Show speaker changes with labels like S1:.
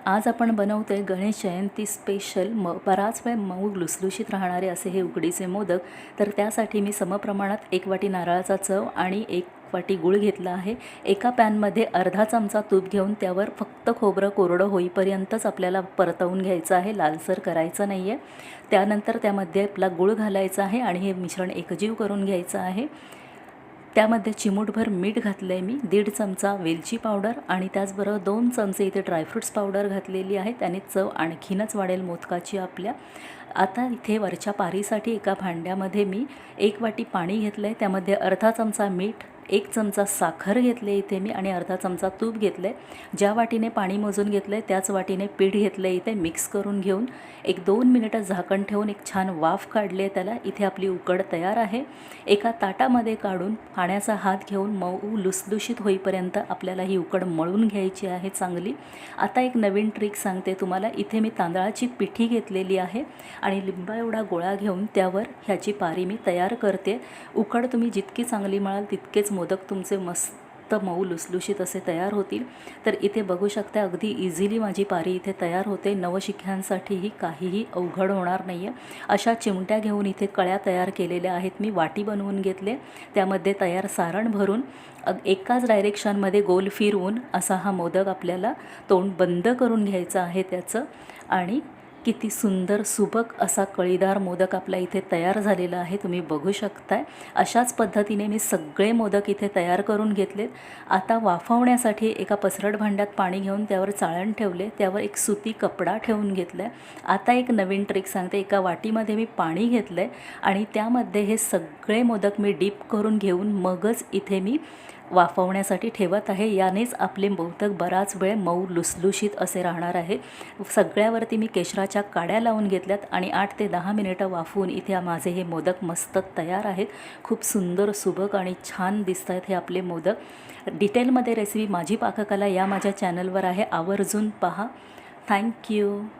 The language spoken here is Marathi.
S1: आज आपण बनवतोय गणेश जयंती स्पेशल बराच वेळ मऊ लुसलुशीत राहणारे असे हे उकडीचे मोदक। तर त्यासाठी मी समप्रमाणात 1 वाटी नारळाचा चव आणि 1 वाटी गूळ घेतला आहे। एका पॅनमध्ये अर्धा चमचा तूप घेऊन त्यावर फक्त खोबरं कोरडं होईपर्यंतच आपल्याला परतवून घ्यायचं आहे, लालसर करायचं नाही आहे। त्यानंतर त्यामध्ये आपला गूळ घालायचा आहे आणि हे मिश्रण एकजीव करून घ्यायचं आहे। त्यामध्ये चिमूटभर मीठ घातलं आहे मी, 1.5 चमचा वेलची पावडर आणि त्याचबरोबर 2 चमचे इथे ड्रायफ्रूट्स पावडर घातलेली आहे। त्याने चव आणखीनच वाढेल मोदकाची आपल्या। आता इथे वरच्या पारीसाठी एका भांड्यामध्ये मी 1 वाटी पाणी घेतलं आहे, त्यामध्ये अर्धा चमचा मीठ, 1 चमचा साखर घेतले इथे मी आणि अर्धा चमचा तूप घेतलं आहे। ज्या वाटीने पाणी मोजून घेतलं आहे त्याच वाटीने पीठ घेतलं आहे इथे। मिक्स करून घेऊन 1-2 मिनिटं झाकण ठेवून एक छान वाफ काढली आहे त्याला। इथे आपली उकड तयार आहे। एका ताटामध्ये काढून पाण्याचा हात घेऊन मऊ लुसलुशीत होईपर्यंत आपल्याला ही उकड मळून घ्यायची आहे चांगली। आता एक नवीन ट्रिक सांगते तुम्हाला। इथे मी तांदळाची पिठी घेतलेली आहे आणि लिंबा एवढा गोळा घेऊन त्यावर ह्याची पारी मी तयार करते। उकड तुम्ही जितकी चांगली मळाल तितकेच मोदक तुमचे मस्त मऊ लुसलुशीत असे तयार होतील। तर इथे बघू शकता अगदी इझिली माझी पारी इथे तयार होते। नवशिक्यांसाठीही काहीही अवघड होणार नाही आहे। अशा चिमट्या घेऊन इथे कळ्या तयार केलेल्या आहेत मी, वाटी बनवून घेतले, त्यामध्ये तयार सारण भरून एकाच डायरेक्शनमध्ये गोल फिरवून असा हा मोदक आपल्याला तोंड बंद करून घ्यायचं आहे त्याचं। आणि किती सुंदर सुबक असा कळीदार मोदक आपला इथे तयार झालेला आहे, तुम्ही बघू शकताय। अशाच पद्धतीने मी सगळे मोदक इथे तयार करून घेतलेत। आता वाफवण्यासाठी एका पसरट भांड्यात पाणी घेऊन त्यावर चाळण ठेवले, त्यावर एक सुती कपडा ठेवून घेतला आहे। आता एक नवीन ट्रिक सांगते। एका वाटीमध्ये मी पाणी घेतलं आहे आणि त्यामध्ये हे सगळे मोदक मी डीप करून घेऊन मगच इथे मी वाफवण्यासाठी ठेवत आहे। यानेच आपले मोदक बराच वेळ मऊ लुसलुशीत असे राहणार आहेत। सगळ्यावरती मी केशराच्या काड्या लावून घेतल्यात आणि 8 ते 10 मिनिटं वाफवून इथे माझे हे मोदक मस्त तयार आहेत। खूप सुंदर सुबक आणि छान दिसत आहेत हे आपले मोदक। डिटेलमध्ये रेसिपी माझी पाककला या माझ्या चॅनलवर आहे, आवर्जून पहा। थँक्यू।